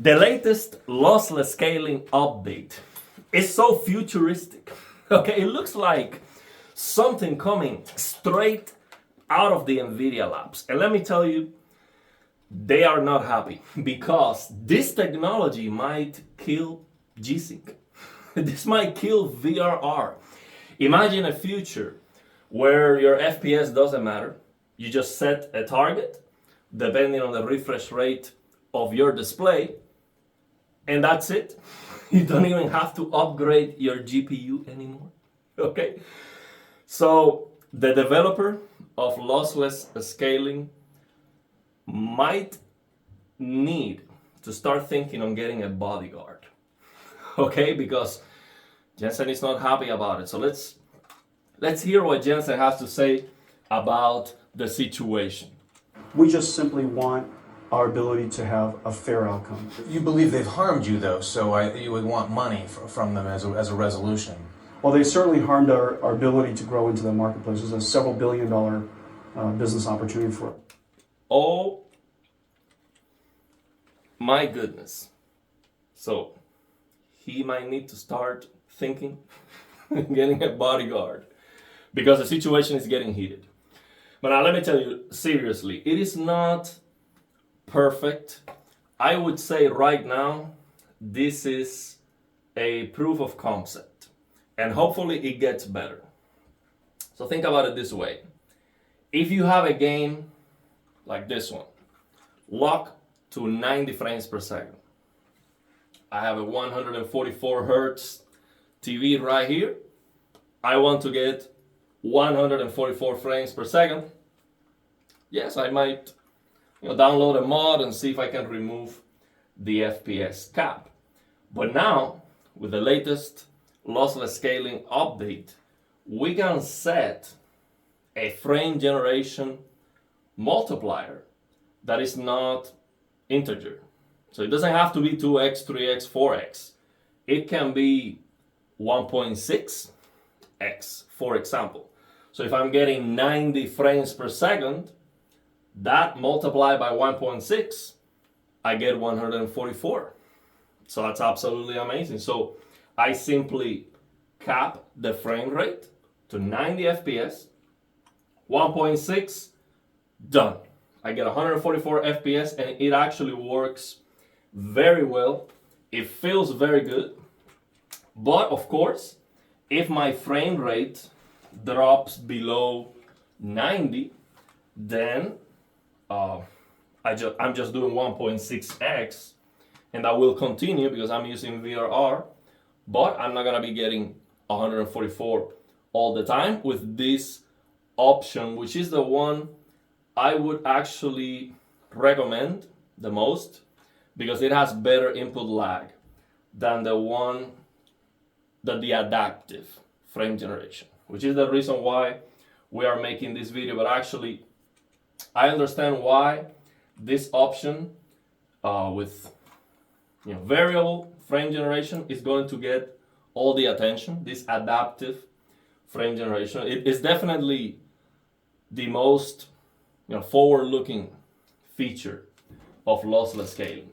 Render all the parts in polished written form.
The latest lossless scaling update is so futuristic. Okay, it looks like something coming straight out of the Nvidia labs. And let me tell you, they are not happy because this technology might kill G-Sync. This might kill VRR. Imagine a future where your FPS doesn't matter. You just set a target depending on the refresh rate of your display, and that's it. You don't even have to upgrade your GPU anymore. Okay? So the developer of lossless scaling might need to start thinking on getting a bodyguard. Okay? Because Jensen is not happy about it. So let's hear what Jensen has to say about the situation. We just simply want our ability to have a fair outcome. You believe they've harmed you, though, so you would want money from them as a resolution. Well, they certainly harmed our ability to grow into the marketplace. There's a several billion-dollar business opportunity for it. Oh my goodness. So he might need to start thinking getting a bodyguard because the situation is getting heated. But now let me tell you seriously, it is not perfect. I would say right now this is a proof of concept and hopefully it gets better. So think about it this way. If you have a game like this one, lock to 90 frames per second. I have a 144 hertz TV right here. I want to get 144 frames per second. Yes, I might download a mod and see if I can remove the FPS cap. But now, with the latest lossless scaling update, we can set a frame generation multiplier that is not integer. So it doesn't have to be 2x, 3x, 4x. It can be 1.6x, for example. So if I'm getting 90 frames per second, that multiplied by 1.6, I get 144. So that's absolutely amazing. So I simply cap the frame rate to 90 FPS, 1.6, done. I get 144 FPS and it actually works very well. It feels very good. But of course, if my frame rate drops below 90, then I'm just doing 1.6x, and that will continue because I'm using VRR, but I'm not gonna be getting 144 all the time with this option, which is the one I would actually recommend the most because it has better input lag than the adaptive frame generation, which is the reason why we are making this video. But actually, I understand why this option with variable frame generation is going to get all the attention. This adaptive frame generation, it is definitely the most forward-looking feature of lossless scaling.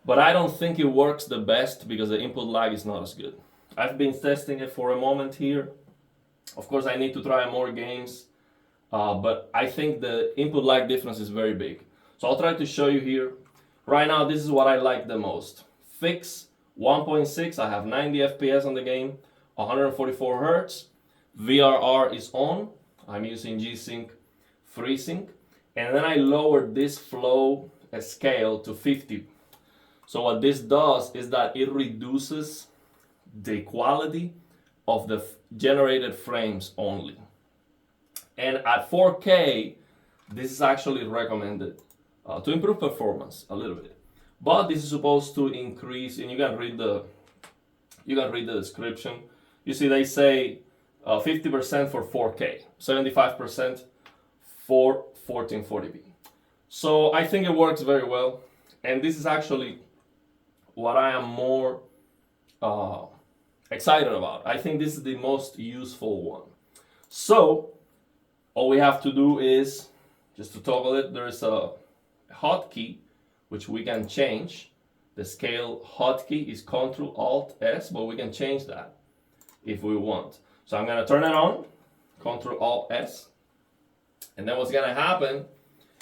But I don't think it works the best because the input lag is not as good. I've been testing it for a moment here. Of course, I need to try more games, but I think the input lag difference is very big. So I'll try to show you here. Right now, this is what I like the most. Fix 1.6, I have 90 FPS on the game, 144 hertz. VRR is on. I'm using G-Sync FreeSync. And then I lowered this flow scale to 50. So what this does is that it reduces the quality of the generated frames only. And at 4K, this is actually recommended to improve performance a little bit. But this is supposed to increase, and you can read the description. You see they say 50% for 4K, 75% for 1440p. So I think it works very well. And this is actually what I am more excited about. I think this is the most useful one. So all we have to do is just to toggle it. There is a hotkey which we can change The scale hotkey is Control Alt S, but we can change that if we want. So I'm gonna turn it on, Control Alt S, and then what's gonna happen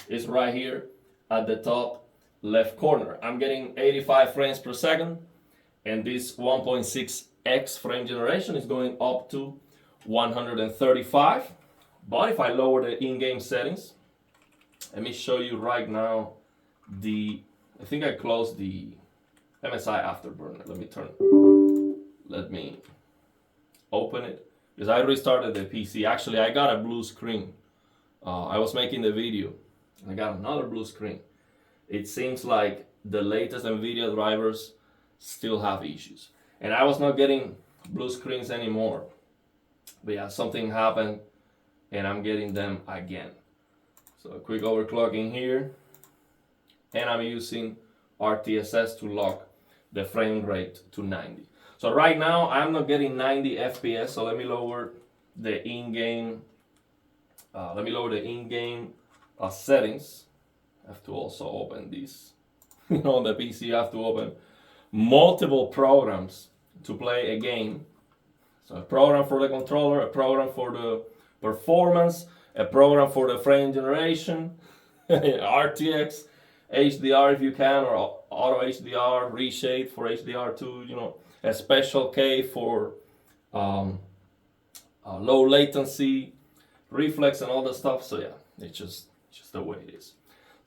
is right here at the top left corner. I'm getting 85 frames per second, and this 1.6x frame generation is going up to 135. But if I lower the in-game settings, let me show you right now I think I closed the MSI Afterburner. Let me open it, because I restarted the PC. Actually, I got a blue screen. I was making the video, and I got another blue screen. It seems like the latest Nvidia drivers still have issues. And I was not getting blue screens anymore. But yeah, something happened, and I'm getting them again. So a quick overclocking here, and I'm using RTSS to lock the frame rate to 90. So right now I'm not getting 90 FPS. So let me lower the in-game. Settings. I have to also open these. On the PC, you have to open multiple programs to play a game. So a program for the controller, a program for the performance, a program for the frame generation, RTX, HDR if you can, or auto HDR, reshade for HDR2, a special K for low latency, reflex, and all that stuff. So yeah, it's just the way it is.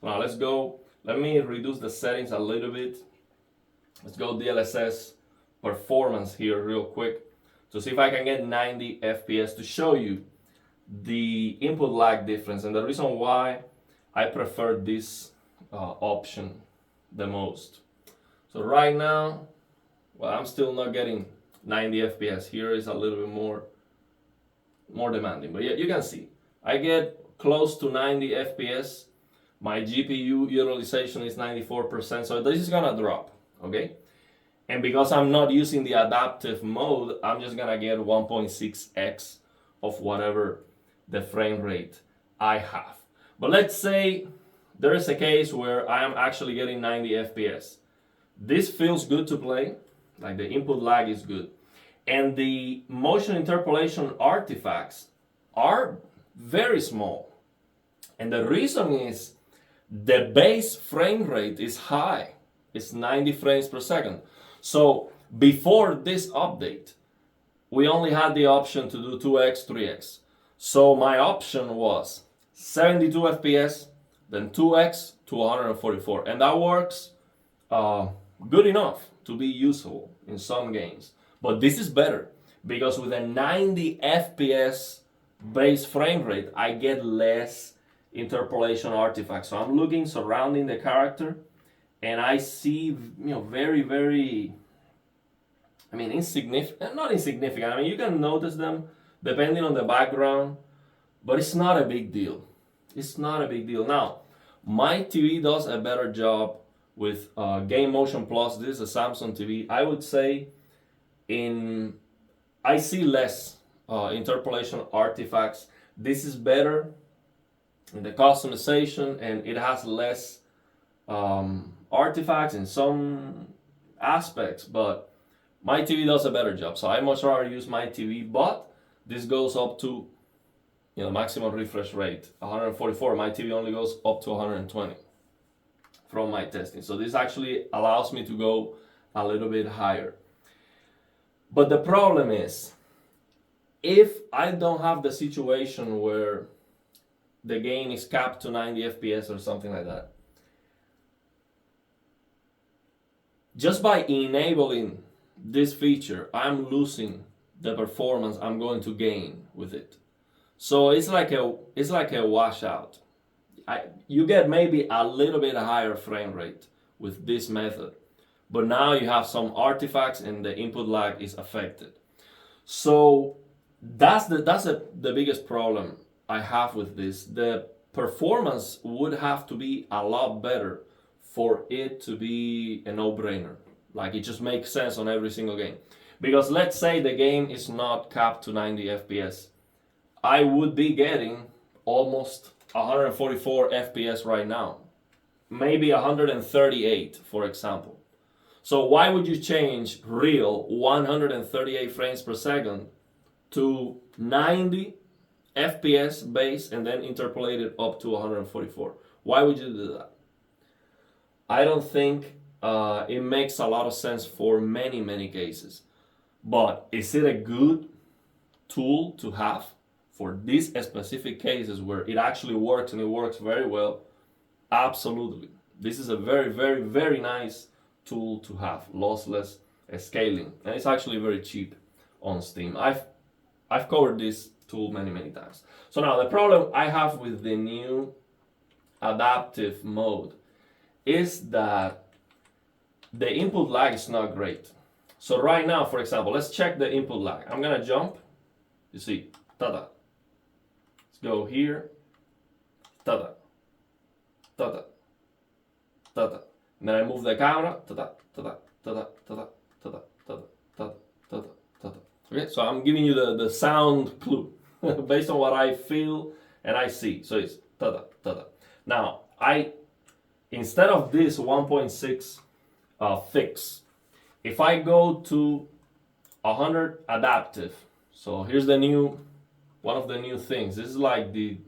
Now let's go. Let me reduce the settings a little bit. Let's go DLSS performance here real quick to see if I can get 90 FPS to show you the input lag difference and the reason why I prefer this option the most. So right now, well, I'm still not getting 90 FPS. Here is a little bit more demanding, but yeah, you can see I get close to 90 FPS. My GPU utilization is 94%, so this is gonna drop, okay? And because I'm not using the adaptive mode, I'm just gonna get 1.6x of whatever the frame rate I have. But let's say there is a case where I am actually getting 90 FPS. This feels good to play, like the input lag is good. And the motion interpolation artifacts are very small. And the reason is the base frame rate is high. It's 90 frames per second. So before this update, we only had the option to do 2x, 3x. So my option was 72 FPS, then 2x to 144. And that works good enough to be useful in some games. But this is better because with a 90 FPS base frame rate, I get less interpolation artifacts. So I'm looking surrounding the character, and I see, very, very, insignificant, not insignificant. You can notice them depending on the background, but it's not a big deal. It's not a big deal. Now, my TV does a better job with Game Motion Plus. This is a Samsung TV. I would say I see less interpolation artifacts. This is better in the customization, and it has less artifacts in some aspects, but my TV does a better job. So I much rather use my TV, but this goes up to maximum refresh rate 144. My TV only goes up to 120 from my testing. So this actually allows me to go a little bit higher. But the problem is, if I don't have the situation where the game is capped to 90 FPS or something like that, just by enabling this feature, I'm losing the performance I'm going to gain with it. So it's like a washout. You get maybe a little bit higher frame rate with this method, but now you have some artifacts and the input lag is affected. So that's the biggest problem I have with this. The performance would have to be a lot better for it to be a no-brainer. Like, it just makes sense on every single game. Because let's say the game is not capped to 90 FPS. I would be getting almost 144 FPS right now. Maybe 138, for example. So why would you change real 138 frames per second to 90 FPS base and then interpolate it up to 144? Why would you do that? I don't think it makes a lot of sense for many cases. But is it a good tool to have for these specific cases where it actually works and it works very well? Absolutely. This is a very nice tool to have, lossless scaling, and it's actually very cheap on Steam. I've covered this tool many times. So now the problem I have with the new adaptive mode is that the input lag is not great. So right now, for example, let's check the input lag. I'm gonna jump. You see, ta-da. Let's go here, ta-da, ta-da, ta-da. And then I move the camera, ta-da, ta-da, ta-da, ta-da, ta-da, ta-da, ta-da, ta-da, ta-da. Okay, so I'm giving you the sound clue based on what I feel and I see. So it's ta-da, ta-da. Now, instead of this 1.6 fix, if I go to 100 adaptive, so here's one of the new things. This is like the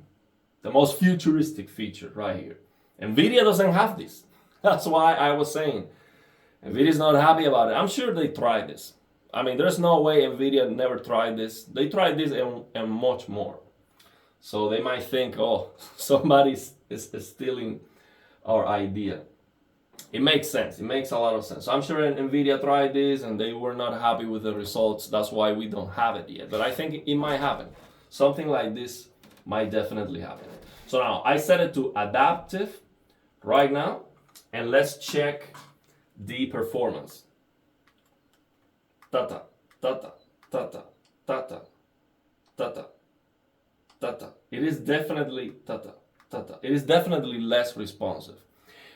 most futuristic feature right here. Nvidia doesn't have this. That's why I was saying Nvidia's not happy about it. I'm sure they tried this. I mean, there's no way Nvidia never tried this. They tried this and much more. So they might think, oh, somebody is stealing our idea. It makes sense. It makes a lot of sense. So I'm sure Nvidia tried this and they were not happy with the results. That's why we don't have it yet. But I think it might happen. Something like this might definitely happen. So now I set it to adaptive right now, and let's check the performance. Ta-ta, ta-ta, ta-ta, ta-ta, ta-ta, ta-ta. It is definitely ta-ta, ta-ta. It is definitely less responsive.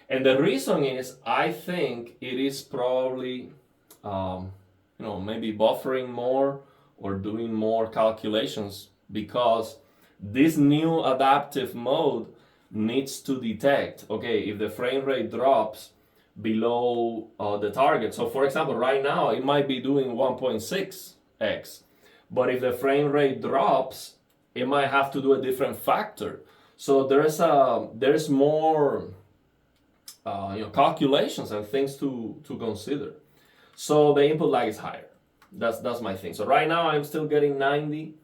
And the reason is, I think it is probably, maybe buffering more or doing more calculations, because this new adaptive mode needs to detect, okay, if the frame rate drops below the target. So for example, right now it might be doing 1.6x, but if the frame rate drops, it might have to do a different factor. So there's more calculations and things to consider. So the input lag is higher. That's my thing. So right now I'm still getting 90,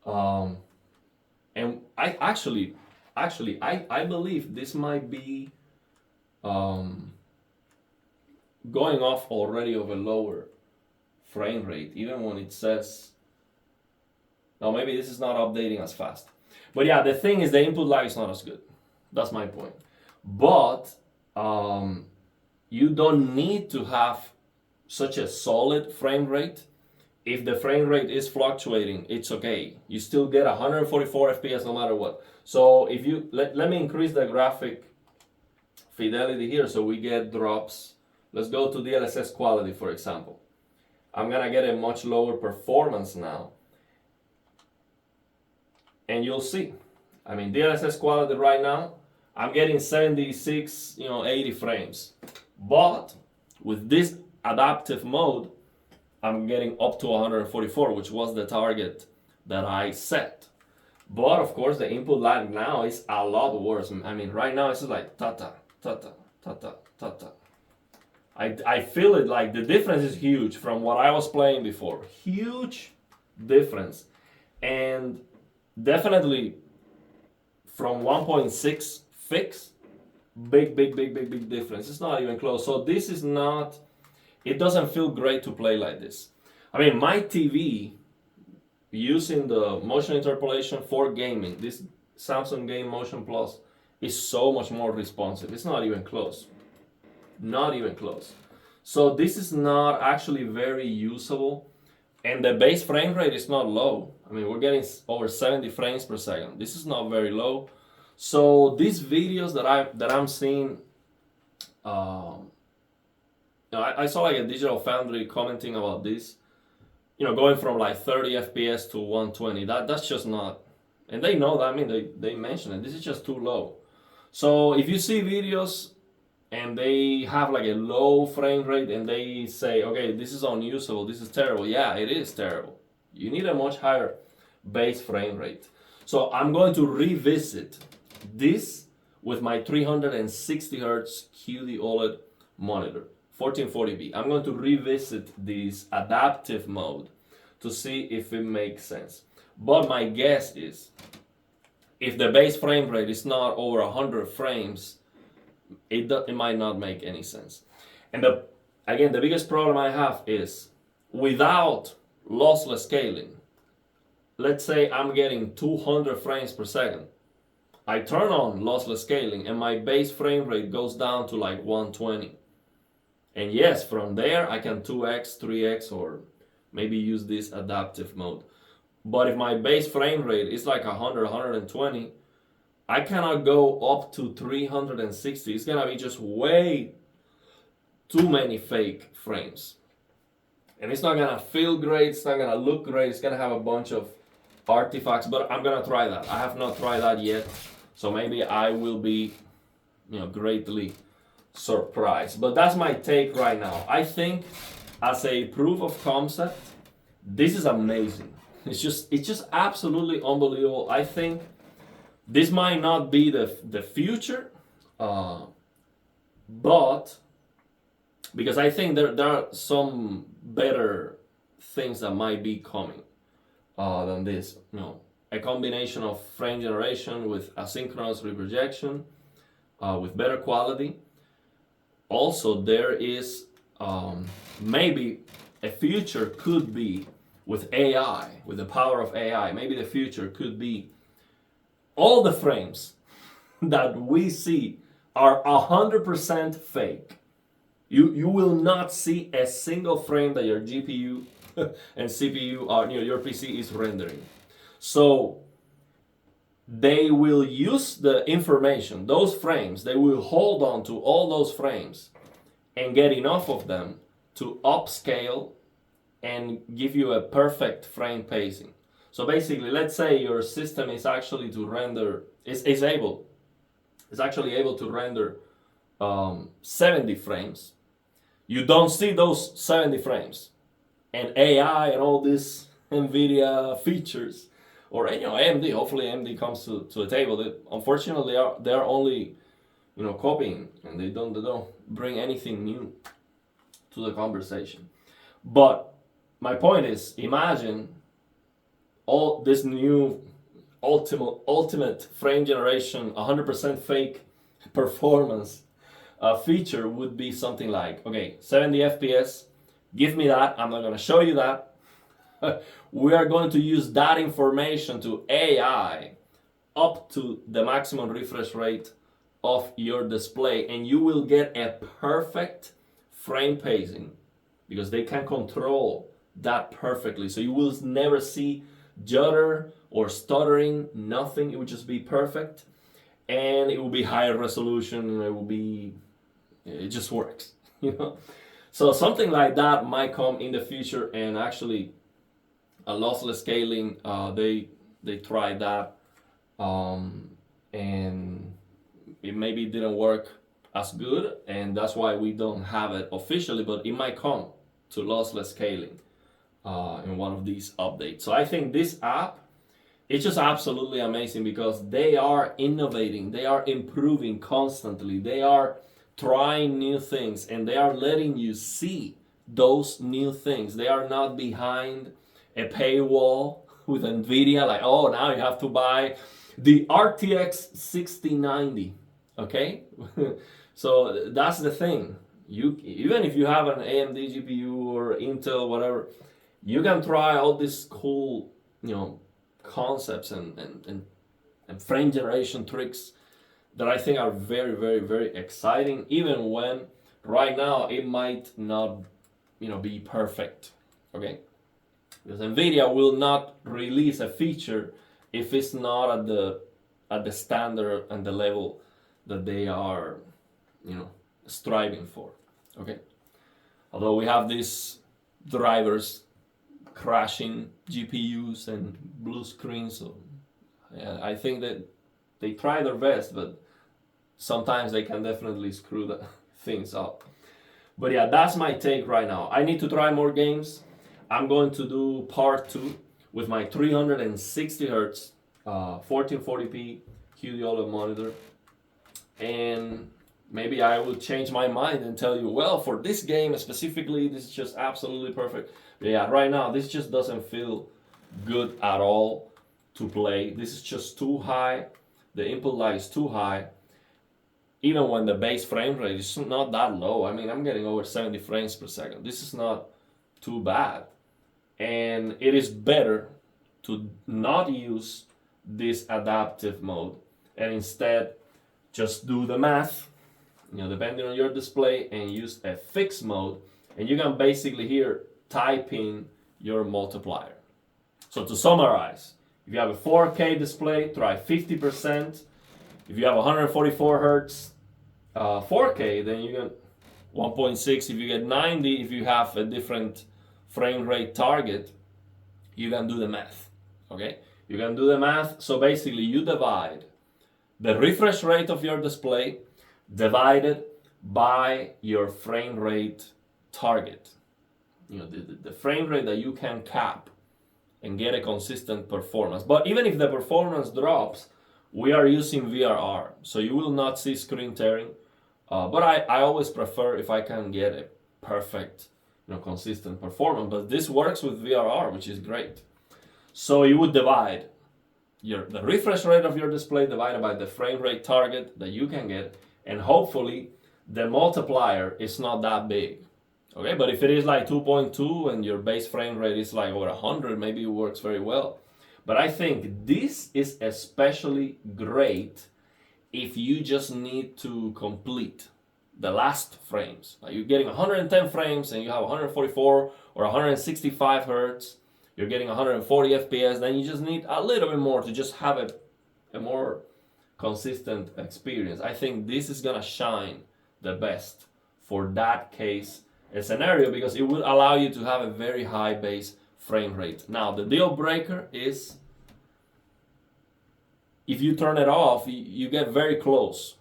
and I actually I believe this might be going off already of a lower frame rate, even when it says, now maybe this is not updating as fast. But yeah, the thing is the input lag is not as good. That's my point. But you don't need to have such a solid frame rate. If the frame rate is fluctuating, it's okay. You still get 144 FPS no matter what. So if you, let me increase the graphic fidelity here so we get drops. Let's go to DLSS quality, for example. I'm gonna get a much lower performance now. And you'll see, I mean, DLSS quality right now, I'm getting 76, 80 frames. But with this adaptive mode, I'm getting up to 144, which was the target that I set. But of course, the input lag now is a lot worse. I mean, right now it's just like ta-ta, ta-ta, ta-ta, ta-ta. I feel it like the difference is huge from what I was playing before. Huge difference. And definitely from 1.6 fix, big difference. It's not even close. So this is not, it doesn't feel great to play like this. I mean, my TV, using the motion interpolation for gaming, this Samsung Game Motion Plus is so much more responsive. It's not even close. Not even close. So this is not actually very usable. And the base frame rate is not low. I mean, we're getting over 70 frames per second. This is not very low. So these videos that I'm seeing, I saw like a Digital Foundry commenting about this, going from like 30 FPS to 120. That's just not, and they know that. I mean, they mention it. This is just too low. So if you see videos and they have like a low frame rate and they say, okay, this is unusable, this is terrible. Yeah, it is terrible. You need a much higher base frame rate. So I'm going to revisit this with my 360 Hz QD OLED monitor, 1440p. I'm going to revisit this adaptive mode to see if it makes sense. But my guess is, if the base frame rate is not over 100 frames, it might not make any sense. And again, the biggest problem I have is, without lossless scaling, let's say I'm getting 200 frames per second. I turn on lossless scaling and my base frame rate goes down to like 120. And yes, from there I can 2x, 3x, or maybe use this adaptive mode. But if my base frame rate is like 100, 120, I cannot go up to 360. It's gonna be just way too many fake frames. And it's not gonna feel great, it's not gonna look great, it's gonna have a bunch of artifacts, but I'm gonna try that. I have not tried that yet, so maybe I will be, greatly surprised. But that's my take right now. I think, as a proof of concept, this is amazing. It's just absolutely unbelievable. I think this might not be the future, but because I think there are some better things that might be coming than this. A combination of frame generation with asynchronous reprojection, with better quality. Also, there is maybe a future could be with AI, with the power of AI. Maybe the future could be all the frames that we see are 100% fake. You will not see a single frame that your GPU and CPU or your PC is rendering. So they will use the information, those frames, they will hold on to all those frames and get enough of them to upscale and give you a perfect frame pacing. So basically, let's say your system is actually to render, is actually able to render 70 frames. You don't see those 70 frames. And AI and all these Nvidia features, or AMD, hopefully AMD comes to the table. Unfortunately, they're only copying, and they don't bring anything new to the conversation. But my point is, imagine all this new ultimate frame generation, 100% fake performance feature would be something like, okay, 70 FPS, give me that. I'm not going to show you that. We are going to use that information to AI up to the maximum refresh rate of your display, and you will get a perfect frame pacing because they can control that perfectly. So you will never see judder or stuttering, nothing. It would just be perfect, and it will be higher resolution. It just works, So something like that might come in the future, and actually, lossless scaling, they tried that, and it maybe didn't work as good, and that's why we don't have it officially, but it might come to lossless scaling in one of these updates. So I think this app, it's just absolutely amazing because they are innovating, they are improving constantly, they are trying new things, and they are letting you see those new things. They are not behind a paywall with Nvidia, like, oh, now you have to buy the RTX 6090, okay? So that's the thing. Even if you have an AMD GPU or Intel, whatever, you can try all these cool, concepts and frame generation tricks that I think are very, very, very exciting, even when right now it might not, be perfect, okay? Because Nvidia will not release a feature if it's not at the standard and the level that they are, striving for, okay? Although we have these drivers crashing GPUs and blue screens, so I think that they try their best, but sometimes they can definitely screw things up. But yeah, that's my take right now. I need to try more games. I'm going to do part 2 with my 360 hertz 1440p QD OLED monitor, and maybe I will change my mind and tell you, well, for this game specifically, this is just absolutely perfect. But yeah, right now this just doesn't feel good at all to play. This is just too high. The input lag is too high. Even when the base frame rate is not that low. I mean, I'm getting over 70 frames per second. This is not too bad. And it is better to not use this adaptive mode and instead just do the math, depending on your display, and use a fixed mode. And you can basically here type in your multiplier. So to summarize, if you have a 4K display, try 50%. If you have 144 hertz 4K, then you get 1.6. If you get 90, if you have a different frame rate target, you can do the math. Okay? You can do the math. So basically, you divide the refresh rate of your display divided by your frame rate target. The frame rate that you can cap and get a consistent performance. But even if the performance drops, we are using VRR, so you will not see screen tearing. But I always prefer if I can get a perfect, consistent performance. But this works with VRR, which is great. So you would divide the refresh rate of your display divided by the frame rate target that you can get, and hopefully the multiplier is not that big. Okay, but if it is like 2.2 and your base frame rate is like over 100, maybe it works very well. But I think this is especially great if you just need to complete the last frames. Like you're getting 110 frames and you have 144 or 165 hertz, you're getting 140 FPS, then you just need a little bit more to just have a more consistent experience. I think this is gonna shine the best for that case scenario because it will allow you to have a very high base frame rate. Now, the deal breaker is if you turn it off, you get very close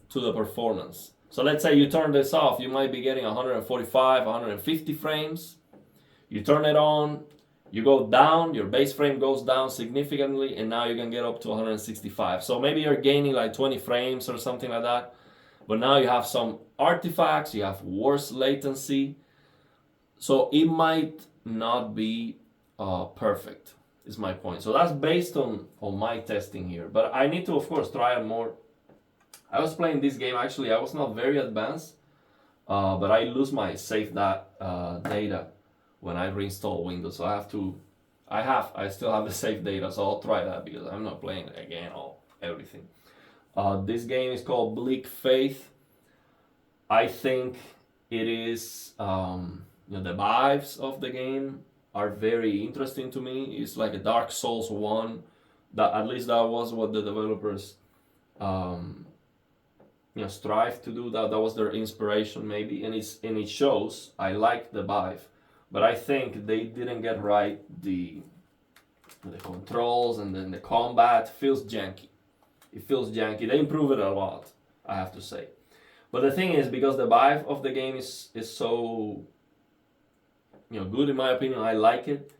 to the performance. So let's say you turn this off, you might be getting 145, 150 frames. You turn it on, you go down, your base frame goes down significantly, and now you can get up to 165. So maybe you're gaining like 20 frames or something like that. But now you have some artifacts, you have worse latency. So it might not be perfect, is my point. So that's based on my testing here. But I need to, of course, try it more. I was playing this game, actually, I was not very advanced, but I lose my save data when I reinstall Windows. So I still have the save data, so I'll try that because I'm not playing it again everything. This game is called Bleak Faith. I think it is, the vibes of the game are very interesting to me. It's like a Dark Souls 1. That, at least that was what the developers strive to do. That was their inspiration maybe, and it shows. I like the vibe, but I think they didn't get right the controls, and then the combat feels janky. It feels janky. They improve it a lot, I have to say. But the thing is, because the vibe of the game is so good in my opinion, I like it.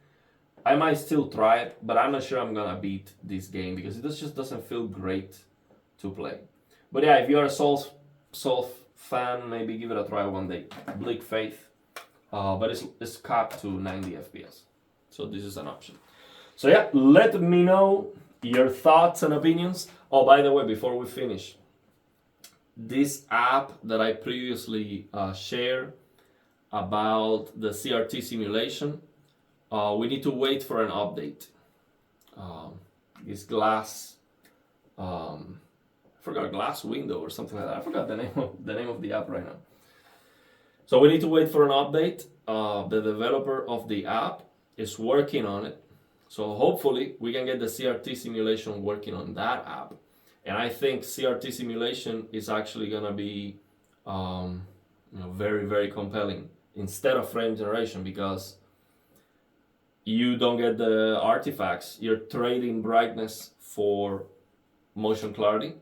I might still try it, but I'm not sure I'm gonna beat this game because it just doesn't feel great to play. But yeah, if you're a Souls fan, maybe give it a try one day. Bleak Faith, but it's capped to 90 FPS, so this is an option. So yeah, let me know your thoughts and opinions. Oh, by the way, before we finish, this app that I previously shared about the CRT simulation, we need to wait for an update. This glass, I forgot, glass window or something like that. I forgot the name of the app right now. So we need to wait for an update. The developer of the app is working on it. So hopefully we can get the CRT simulation working on that app. And I think CRT simulation is actually gonna be very, very compelling instead of frame generation, because you don't get the artifacts. You're trading brightness for motion clarity.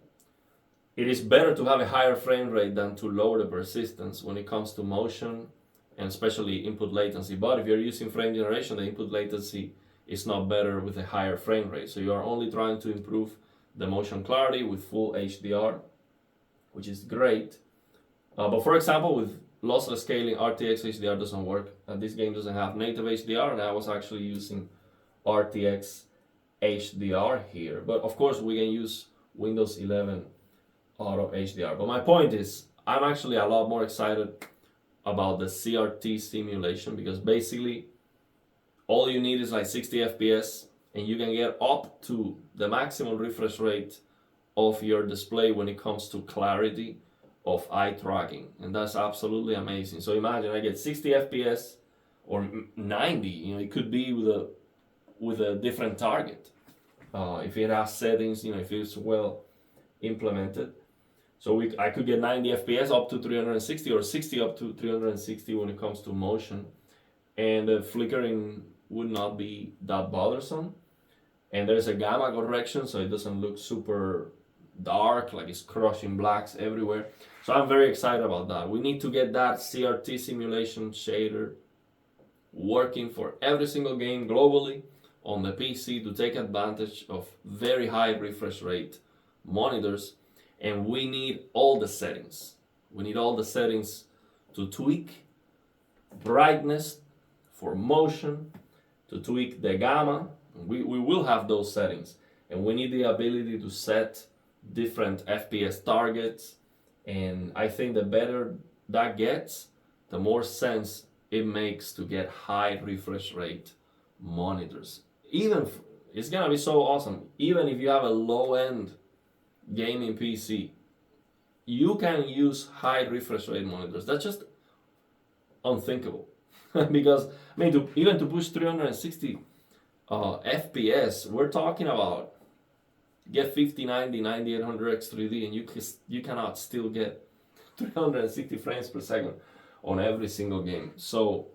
it is better to have a higher frame rate than to lower the persistence when it comes to motion and especially input latency. But if you're using frame generation, the input latency is not better with a higher frame rate. So you are only trying to improve the motion clarity with full HDR, which is great. But for example, with lossless scaling, RTX HDR doesn't work. This game doesn't have native HDR, and I was actually using RTX HDR here. But of course, we can use Windows 11 Auto HDR. But my point is, I'm actually a lot more excited about the CRT simulation, because basically all you need is like 60 FPS, and you can get up to the maximum refresh rate of your display when it comes to clarity of eye tracking, and that's absolutely amazing. So imagine I get 60 FPS or 90, you know, it could be with a different target if it has settings, you know, if it's well implemented. So I could get 90 FPS up to 360 or 60 up to 360 when it comes to motion, and the flickering would not be that bothersome. And there's a gamma correction, so it doesn't look super dark, like it's crushing blacks everywhere. So I'm very excited about that. We need to get that CRT simulation shader working for every single game globally on the PC to take advantage of very high refresh rate monitors. And we need all the settings. We need all the settings to tweak brightness for motion, to tweak the gamma. We will have those settings. And we need the ability to set different FPS targets. And I think the better that gets, the more sense it makes to get high refresh rate monitors. It's gonna be so awesome. Even if you have a low-end gaming PC, you can use high refresh rate monitors. That's just unthinkable. Because I mean, even to push 360 FPS, we're talking about get 5090, 9800X 3D, and you cannot still get 360 frames per second on every single game. So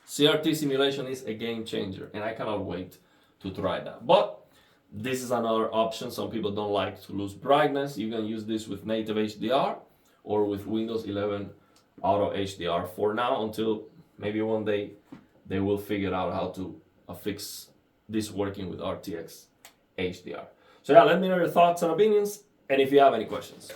CRT simulation is a game changer, and I cannot wait to try that. But this is another option. Some people don't like to lose brightness. You can use this with native HDR or with Windows 11 Auto HDR for now, until maybe one day they will figure out how to fix this working with RTX HDR. So yeah, let me know your thoughts and opinions, and if you have any questions.